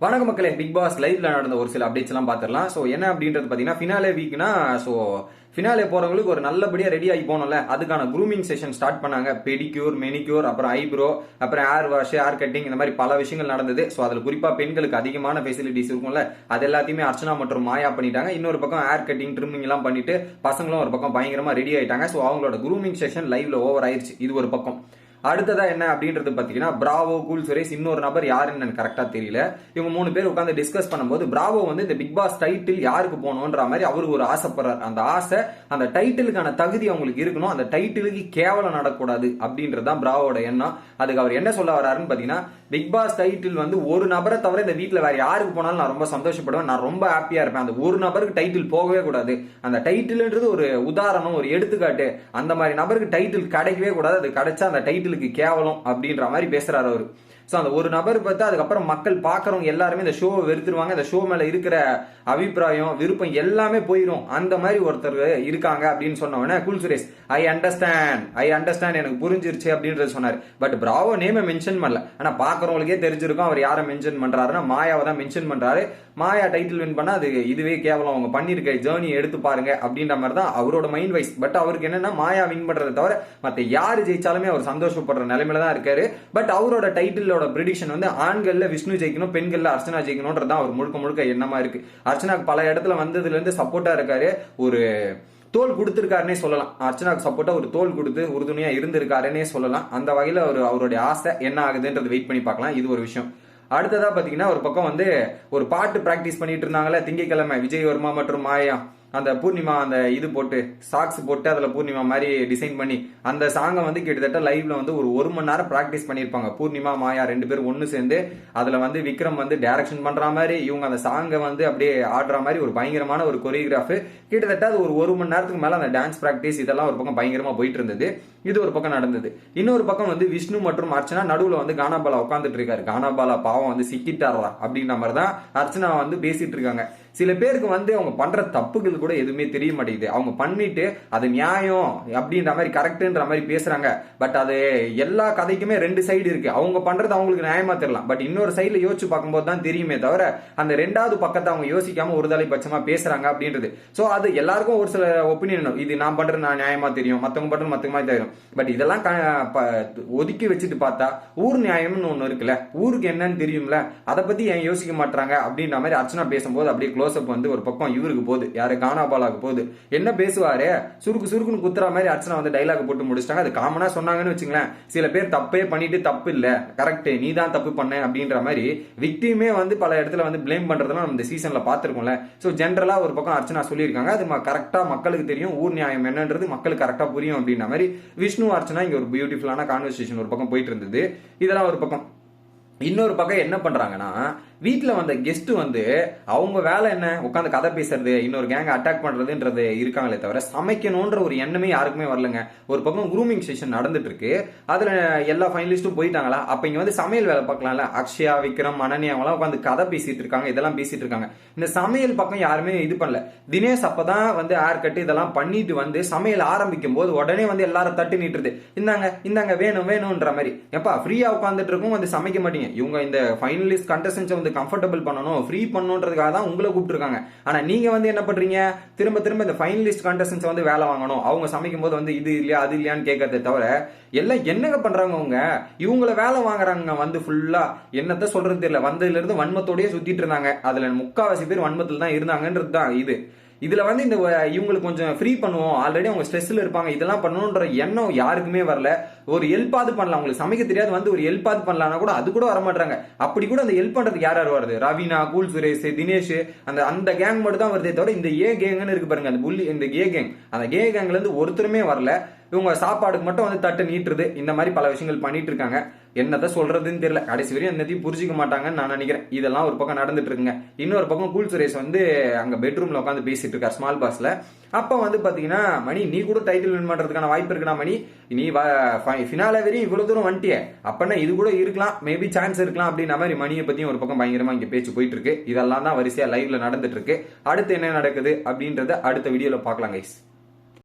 வணக்க மக்களே, big pass லைவ்ல நடந்த ஒரு சில அப்டேட்ஸ் எல்லாம் பாத்துடலாம். சோ என்ன அப்படின்றது பாத்தீங்கன்னா ஃபினாலே வீக்னா ஃபினாலே போறவங்களுக்கு ஒரு நல்லபடியா ரெடி ஆகி போனோம்ல, அதுக்கான க்ரூமிங் செஷன் ஸ்டார்ட் பண்ணாங்க. பெடிக்யூர், மெனிக்யூர், அப்புறம் ஐப்ரோ, அப்புறம் ஹேர் வாஷ், ஹேர் கட்டிங், இந்த மாதிரி பல விஷயங்கள் நடந்தது. சோ அதுல குறிப்பா பெண்களுக்கு அதிகமான ஃபெசிலிட்டிஸ் இருக்கும்ல, அது எல்லாத்தையுமே அர்ச்சனா மற்றும் மாயா பண்ணிட்டாங்க. இன்னொரு பக்கம் ஹேர் கட்டிங், ட்ரிம்மிங் எல்லாம் பண்ணிட்டு பசங்களும் ஒரு பக்கம் பயங்கரமா ரெடி ஆயிட்டாங்க. சோ அவங்களோட க்ரூமிங் செஷன் லைவ்ல ஓவர் ஆயிருச்சு. இது ஒரு பக்கம். அடுத்ததா என்ன அப்படின்றது பாத்தீங்கன்னா, பிராவோ, கூல் சுரேஷ், இன்னொரு நபர் யாருன்னு எனக்கு கரெக்டா தெரியல, இவங்க 3 பேர் உட்காந்து டிஸ்கஸ் பண்ணும்போது பிராவோ வந்து இந்த பிக் பாஸ் டைட்டில் யாருக்கு போகணும்ன்ற மாதிரி அவருக்கு ஒரு ஆசைப்படுறாரு. அந்த ஆசை, அந்த டைட்டிலுக்கான தகுதி அவங்களுக்கு இருக்கணும், அந்த டைட்டிலுக்கு கேவலம் நடக்கூடாது அப்படின்றதுதான் பிராவோட எண்ணம். அதுக்கு அவர் என்ன சொல்ல வர்றாருன்னு பாத்தீங்கன்னா, பிக் பாஸ் டைட்டில் வந்து ஒரு நபரை தவிர இந்த வீட்டுல வேற யாருக்கு போனாலும் நான் ரொம்ப சந்தோஷப்படுவேன், நான் ரொம்ப ஹாப்பியா இருப்பேன். அந்த ஒரு நபருக்கு டைட்டில் போகவே கூடாது. அந்த டைட்டில்ன்றது ஒரு உதாரணம், ஒரு எடுத்துக்காட்டு. அந்த மாதிரி நபருக்கு டைட்டில் கிடைக்கவே கூடாது. அது கிடைச்சா அந்த டைட்டிலுக்கு கேவலம் அப்படின்ற மாதிரி பேசுறாரு அவரு. சோ அந்த ஒரு நபர் பார்த்தா அதுக்கப்புறம் மக்கள் பாக்குறவங்க எல்லாருமே இந்த ஷோவை வெறுத்துருவாங்க. இந்த ஷோ மேல இருக்கிற அபிப்பிராயம், விருப்பம் எல்லாமே போயிடும். அந்த மாதிரி ஒருத்தர் இருக்காங்க அப்படின்னு சொன்ன உடனே கூல் சுரேஷ் ஐ அண்டர்ஸ்டாண்ட் எனக்கு புரிஞ்சிருச்சு அப்படின்றது சொன்னார். பட் பிராவோ நேமை மென்ஷன் பண்ணல. ஆனா பாக்குறவங்களுக்கே தெரிஞ்சிருக்கும் அவர் யாரை மென்ஷன் பண்றாருன்னா மாயாவை தான் மென்ஷன் பண்றாரு. மாயா டைட்டில் வின் பண்ணா அது இதுவே கேவலம், அவங்க பண்ணிருக்க ஜேர்னி எடுத்து பாருங்க அப்படின்ற மாதிரி தான் அவரோட மைண்ட் வைஸ். பட் அவருக்கு என்னன்னா மாயா வின் பண்றதை தவிர மத்த யாரு ஜெயிச்சாலுமே அவர் சந்தோஷப்படுற நிலைமையில தான் இருக்காரு. பட் அவரோட டைட்டிலோட பிரெடிக்ஷன் வந்து ஆண்கள்ல விஷ்ணு ஜெயிக்கணும், பெண்கள்ல அர்ச்சனா ஜெயிக்கணும்ன்றதான் அவர் முழுக்க எண்ணமா இருக்கு. அர்ச்சனாக்கு பல இடத்துல வந்ததுல இருந்து சப்போர்ட்டா இருக்காரு, ஒரு தோல் கொடுத்திருக்காருன்னே சொல்லலாம். அர்ச்சனாக்கு சப்போர்ட்டா ஒரு தோல் கொடுத்து உறுதுணையா இருந்திருக்காருன்னே சொல்லலாம். அந்த வகையில அவருடைய ஆசை என்ன ஆகுதுன்றது வெயிட் பண்ணி பார்க்கலாம். இது ஒரு விஷயம். அடுத்ததா பாத்தீங்கன்னா, ஒரு பக்கம் வந்து ஒரு பாட்டு பிராக்டிஸ் பண்ணிட்டு இருந்தாங்களே திங்கட்கிழமை விஜய் வர்மா மற்றும் மாயா, அந்த பூர்ணிமா அந்த இது போட்டு சாக்ஸ் போட்டு அதுல பூர்ணிமா மாதிரி டிசைன் பண்ணி அந்த சாங்கை வந்து கிட்டத்தட்ட லைவ்ல வந்து ஒரு மணி நேரம் பிராக்டிஸ் பண்ணிருப்பாங்க. பூர்ணிமா மாயா 2 பேரும் ஒன்னு சேர்ந்து அதுல வந்து விக்ரம் வந்து டைரக்ஷன் பண்ற மாதிரி, இவங்க அந்த சாங்கை வந்து அப்படியே ஆடுற மாதிரி ஒரு பயங்கரமான ஒரு கொரியோகிராஃப். கிட்டத்தட்ட அது ஒரு மணி நேரத்துக்கு மேல அந்த டான்ஸ் பிராக்டிஸ் இதெல்லாம் ஒரு பக்கம் பயங்கரமா போயிட்டு இருந்தது. இது ஒரு பக்கம் நடந்தது. இன்னொரு பக்கம் வந்து விஷ்ணு மற்றும் அர்ச்சனா நடுவுல வந்து கானாபாலா உட்காந்துட்டு இருக்காரு. கானாபாலா பாவம் வந்து சிக்கிட்டாரா அப்படின்ற மாதிரி தான் அர்ச்சனா வந்து பேசிட்டு இருக்காங்க. சில பேருக்கு வந்து அவங்க பண்ற தப்புகள் கூட எதுவுமே தெரிய மாட்டேங்குது. அவங்க பண்ணிட்டு அது நியாயம் அப்படின்ற மாதிரி கரெக்ட்ன்ற மாதிரி பேசுறாங்க. பட் அது எல்லா கதைக்குமே 2 சைடு இருக்கு. அவங்க பண்றது அவங்களுக்கு நியாயமா தெரியலாம். பட் இன்னொரு சைடுல யோசிச்சு பார்க்கும்போது தான் தெரியுமே தவிர அந்த 2வது பக்கத்தை அவங்க யோசிக்காம ஒரு தலைப்பட்சமா பேசுறாங்க அப்படின்றது. சோ அது எல்லாருக்கும் ஒரு சில ஒப்பீனியன், இது நான் பண்றது நான் நியாயமா தெரியும், மத்தவங்க பண்றது மத்தவங்க மாதிரி தெரியும். பட் இதெல்லாம் ஒதுக்கி வச்சுட்டு பார்த்தா ஊர் நியாயம்னு ஒண்ணு இருக்குல்ல, ஊருக்கு என்னன்னு தெரியும்ல, அதை பத்தி ஏன் யோசிக்க மாட்டாங்க அப்படின்ற மாதிரி அர்ச்சனா பேசும்போது அப்படியே க்ளோஸ்அப் வந்து ஒரு பக்கம் இவருக்கு போகுது, யாரு கானாபாலாக்கு போகுது. என்ன பேசுவாரு, சுருக்குன்னு குத்துற மாதிரி அர்ச்சனா வந்து டைலாக் போட்டு முடிச்சிட்டாங்க. அது காமனா சொன்னாங்கன்னு வச்சுங்களேன். சில பேர் தப்பே பண்ணிட்டு தப்பு இல்ல, கரெக்ட் நீ தான் தப்பு பண்ண அப்படின்ற மாதிரி விக்டிமே வந்து பல இடத்துல வந்து பிளேம் பண்றதெல்லாம் நம்ம இந்த சீசன்ல பாத்துருக்கோம்ல. சோ ஜென்ரலா ஒரு பக்கம் அர்ச்சனா சொல்லியிருக்காங்க, அது கரெக்டா மக்களுக்கு தெரியும், ஊர் நியாயம் என்னன்றது மக்களுக்கு கரெக்டா புரியும் அப்படின்ற மாதிரி விஷ்ணு அர்ச்சனா இங்க ஒரு பியூட்டிஃபுல்லான கான்வர்சேஷன் ஒரு பக்கம் போயிட்டு இருந்தது. இதெல்லாம் ஒரு பக்கம். இன்னொரு பக்கம் என்ன பண்றாங்கன்னா, வீட்டுல வந்த கெஸ்ட் வந்து அவங்க வேலை என்ன, உட்காந்து கதை பேசுறது, இன்னொரு கேங்க அட்டாக் பண்றதுன்றது இருக்காங்களே தவிர சமைக்கணும்ன்ற ஒரு எண்ணமே யாருக்குமே வரலங்க. ஒரு பக்கம் க்ரூமிங் செஷன் நடந்துட்டு இருக்கு, அதுல எல்லா ஃபைனலிஸ்டும் போயிட்டாங்களா, அப்ப இங்க வந்து சமையல் வேலை பார்க்கலாம்ல. அக்ஷயா, விக்ரம், அனன்யா அவங்களாம் உட்காந்து கதை பேசிட்டு இருக்காங்க, இதெல்லாம் பேசிட்டு இருக்காங்க. இந்த சமையல் பக்கம் யாருமே இது பண்ணல. தினேஷ் அப்பதான் வந்து ஹேர் கட் இதெல்லாம் பண்ணிட்டு வந்து சமையல் ஆரம்பிக்கும் போது உடனே வந்து எல்லாரும் தட்டு நீட்டுறது, இந்தாங்க வேணும்ன்ற மாதிரி. எப்பா ஃப்ரீயா உட்காந்துட்டு இருக்கும், வந்து சமைக்க மாட்டீங்க. இவங்க இந்த ஃபைனலிஸ்ட் கண்டஸ்டன்ஸ் வந்து கம்ஃபர்டபுள் பண்ணணும், ஃப்ரீ பண்ணணும்ன்றதுக்காக தான் உங்களை கூப்பிட்டுருக்காங்க. ஆனா நீங்க வந்து என்ன பண்றீங்க, திரும்ப இந்த ஃபைனலிஸ்ட் கண்டஸ்டன்ஸ் வந்து வேலை வாங்கணும், அவங்க சமைக்கும் போது வந்து இது இல்லையா அது இல்லையான்னு கேட்கறதை தவிர எல்லாம் என்னங்க பண்றாங்க, இவங்களை வேலை வாங்குறாங்க. வந்து ஃபுல்லா என்னத்த சொல்றது தெரியல, வந்ததுல இருந்து வன்மத்தோடய சுத்திட்டு இருந்தாங்க. அதுல 3/4 பேர் வன்மத்தில் தான் இருந்தாங்கன்றது தான் இது. இதுல வந்து இந்த இவங்களுக்கு கொஞ்சம் ஃப்ரீ பண்ணுவோம், ஆல்ரெடி அவங்க ஸ்ட்ரெஸ்ல இருப்பாங்க, இதெல்லாம் பண்ணணும்ன்ற எண்ணம் யாருக்குமே வரல. ஒரு ஹெல்ப்பாது பண்ணலாம், அவங்களுக்கு சமைக்க தெரியாது, வந்து ஒரு ஹெல்ப்பாது பண்ணலாம்னா கூட அது கூட வரமாட்டாங்க. அப்படி கூட அந்த ஹெல்ப் பண்றதுக்கு யார் வருது, ரவீனா, கூல் சுரேஷ், தினேஷ், அந்த கேங் மட்டும் தான் வருதே தவிர இந்த ஏ கேங்னு இருக்கு பாருங்க, அந்த புள்ளி, இந்த ஏ கேங், அந்த ஏ கேங்ல இருந்து ஒருத்தருமே வரல. இவங்க சாப்பாடுக்கு மட்டும் வந்து தட்டு நீட்டுறது, இந்த மாதிரி பல விஷயங்கள் பண்ணிட்டு இருக்காங்க. என்னத்த சொல்றதுன்னு தெரியல, கடைசி வரையும் என்னத்தையும் புரிஞ்சிக்க மாட்டாங்கன்னு நான் நினைக்கிறேன். இதெல்லாம் ஒரு பக்கம் நடந்துட்டு இருக்குங்க. இன்னொரு பக்கம் கூல் சுரேஷ் வந்து அங்க பெட்ரூம்ல உட்காந்து பேசிட்டு இருக்காரு ஸ்மால் பாஸ்ல. அப்ப வந்து பாத்தீங்கன்னா, மணி நீ கூட டைட்டில் வின் பண்றதுக்கான வாய்ப்பு இருக்குன்னா மணி, நீ ஃபினாலே வரையும் இவ்வளவு தூரம் வந்துட்டிய, அப்பன்னா இது கூட இருக்கலாம், மேபி சான்ஸ் இருக்கலாம் அப்படின்ற மாதிரி மணியை பத்தியும் ஒரு பக்கம் பயங்கரமா இங்க பேச்சு போயிட்டு இருக்கு. இதெல்லாம் தான் வரிசையா லைவ்ல நடந்துட்டு இருக்கு. அடுத்து என்ன நடக்குது அப்படின்றத அடுத்த வீடியோல பாக்கலாம் கைஸ்.